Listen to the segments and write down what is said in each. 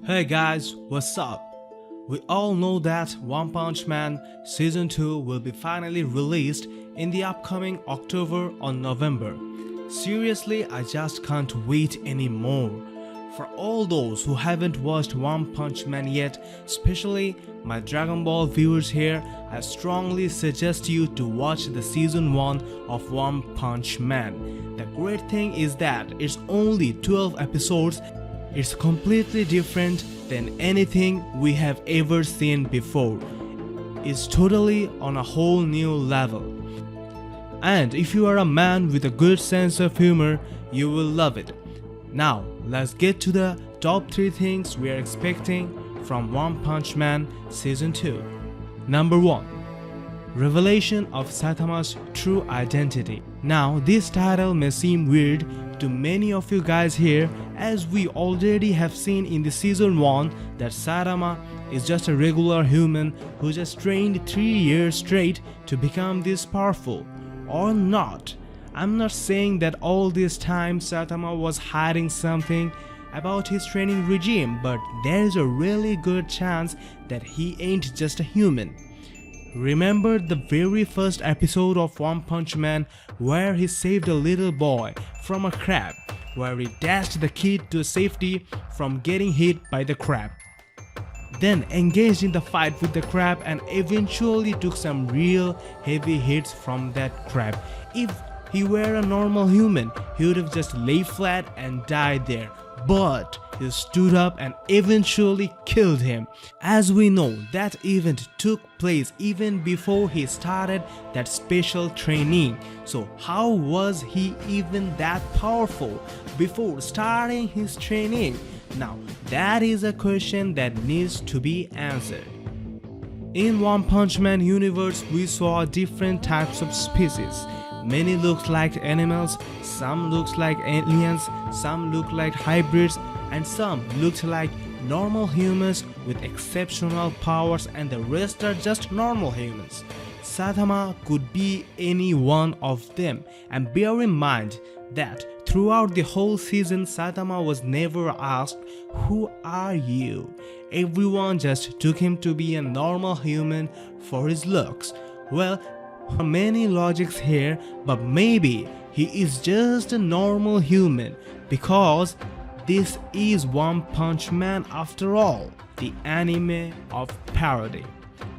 Hey guys, what's up? We all know that One Punch Man Season 2 will be finally released in the upcoming October or November. Seriously, I just can't wait anymore. For all those who haven't watched One Punch Man yet, especially my Dragon Ball viewers here, I strongly suggest you to watch the Season 1 of One Punch Man. The great thing is that it's only 12 episodes. It's completely different than anything we have ever seen before. It's totally on a whole new level. And if you are a man with a good sense of humor, you will love it. Now, let's get to the top 3 things we are expecting from One Punch Man Season 2. Number 1. Revelation of Saitama's true identity. Now, this title may seem weird to many of you guys here, as we already have seen in the Season 1 that Saitama is just a regular human who just trained 3 years straight to become this powerful. Or not. I'm not saying that all this time Saitama was hiding something about his training regime, but there's a really good chance that he ain't just a human. Remember the very first episode of One Punch Man where he saved a little boy from a crab, where he dashed the kid to safety from getting hit by the crab, then engaged in the fight with the crab and eventually took some real heavy hits from that crab. If he were a normal human, he would have just lay flat and died there. But he stood up and eventually killed him. As we know, that event took place even before he started that special training. So how was he even that powerful before starting his training? Now, that is a question that needs to be answered. In One Punch Man universe, we saw different types of species. Many look like animals, some look like aliens, some look like hybrids, and some look like normal humans with exceptional powers, and the rest are just normal humans. Saitama could be any one of them, and bear in mind that throughout the whole season Saitama was never asked, "Who are you?" Everyone just took him to be a normal human for his looks. Well, many logics here, but maybe he is just a normal human because this is One Punch Man after all, the anime of parody.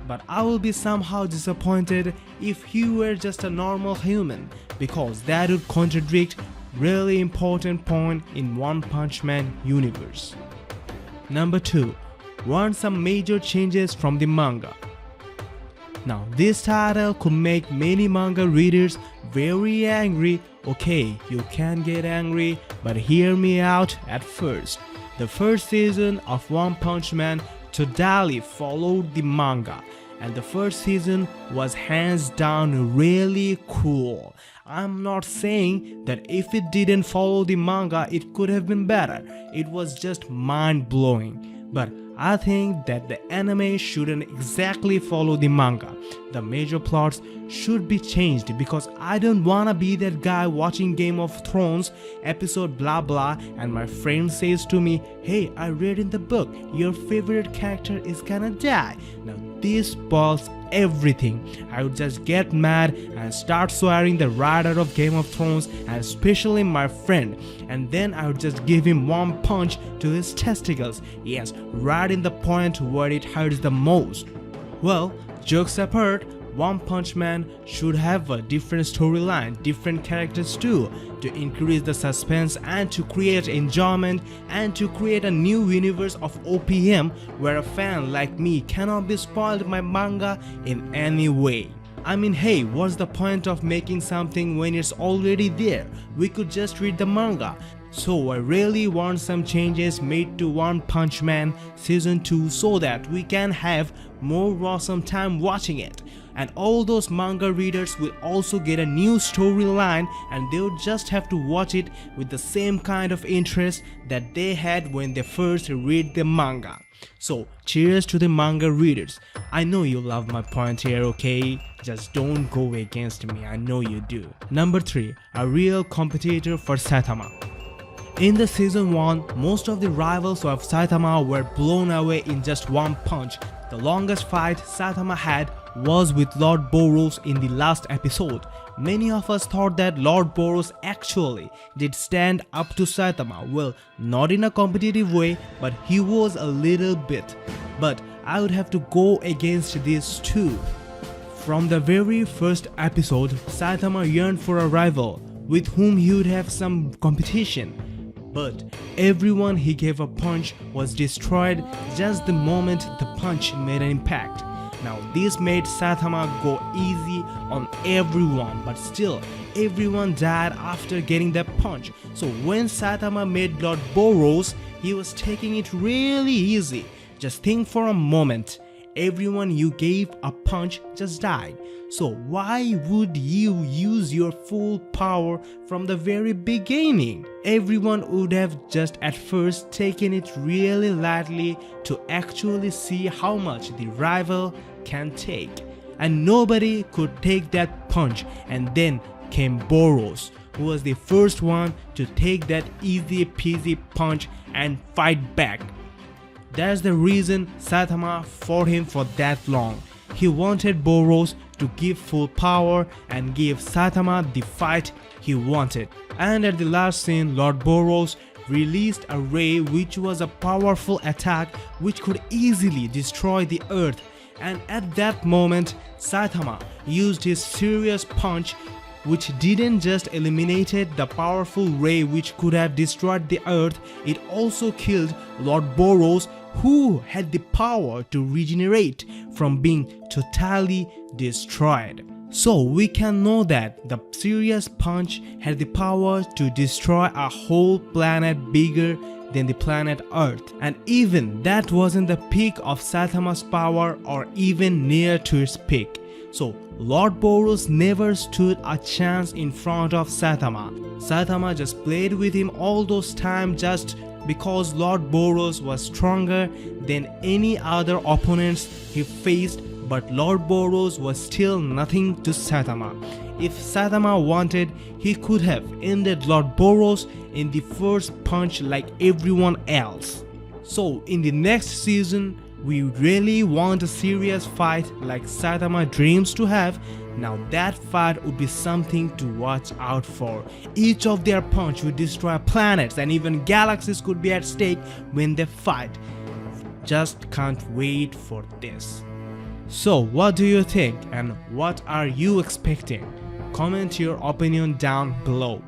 But I will be somehow disappointed if he were just a normal human, because that would contradict really important point in One Punch Man universe. Number 2. Want some major changes from the manga. Now, this title could make many manga readers very angry. Okay, you can get angry, but hear me out at first. The first season of One Punch Man totally followed the manga, and the first season was hands down really cool. I'm not saying that if it didn't follow the manga it could have been better. It was just mind-blowing. But I think that the anime shouldn't exactly follow the manga. The major plots should be changed, because I don't wanna be that guy watching Game of Thrones episode blah blah and my friend says to me, "Hey, I read in the book your favorite character is gonna die." Now this spoils everything. I would just get mad and start swearing the writer of Game of Thrones, and especially my friend, and then I would just give him one punch to his testicles. Yes, right in the point where it hurts the most. Well, jokes apart, One Punch Man should have a different storyline, different characters too, to increase the suspense and to create enjoyment and to create a new universe of OPM where a fan like me cannot be spoiled by manga in any way. I mean, hey, what's the point of making something when it's already there? We could just read the manga. So I really want some changes made to One Punch Man Season 2 so that we can have more awesome time watching it. And all those manga readers will also get a new storyline, and they'll just have to watch it with the same kind of interest that they had when they first read the manga. So cheers to the manga readers. I know you love my point here, okay? Just don't go against me, I know you do. Number 3. A real competitor for Saitama. In the season 1, most of the rivals of Saitama were blown away in just one punch. The longest fight Saitama had was with Lord Boros in the last episode. Many of us thought that Lord Boros actually did stand up to Saitama. Well, not in a competitive way, but he was a little bit. But I would have to go against this too. From the very first episode, Saitama yearned for a rival with whom he would have some competition. But everyone he gave a punch was destroyed just the moment the punch made an impact. Now this made Saitama go easy on everyone, but still everyone died after getting that punch. So when Saitama made Lord Boros, he was taking it really easy. Just think for a moment, everyone you gave a punch just died. So why would you use your full power from the very beginning? Everyone would have just at first taken it really lightly to actually see how much the rival can take. And nobody could take that punch, and then came Boros, who was the first one to take that easy peasy punch and fight back. That's the reason Saitama fought him for that long. He wanted Boros to give full power and give Saitama the fight he wanted. And at the last scene, Lord Boros released a ray which was a powerful attack which could easily destroy the earth. And at that moment, Saitama used his serious punch, which didn't just eliminated the powerful ray which could have destroyed the earth, it also killed Lord Boros, who had the power to regenerate from being totally destroyed. So we can know that the serious punch had the power to destroy a whole planet bigger than the planet Earth. And even that wasn't the peak of Saitama's power or even near to its peak. So Lord Boros never stood a chance in front of Saitama. Saitama just played with him all those time just because Lord Boros was stronger than any other opponents he faced, but Lord Boros was still nothing to Saitama. If Saitama wanted, he could have ended Lord Boros in the first punch like everyone else. So in the next season, we really want a serious fight like Saitama dreams to have. Now that fight would be something to watch out for. Each of their punch would destroy planets and even galaxies could be at stake when they fight. Just can't wait for this. So what do you think and what are you expecting? Comment your opinion down below.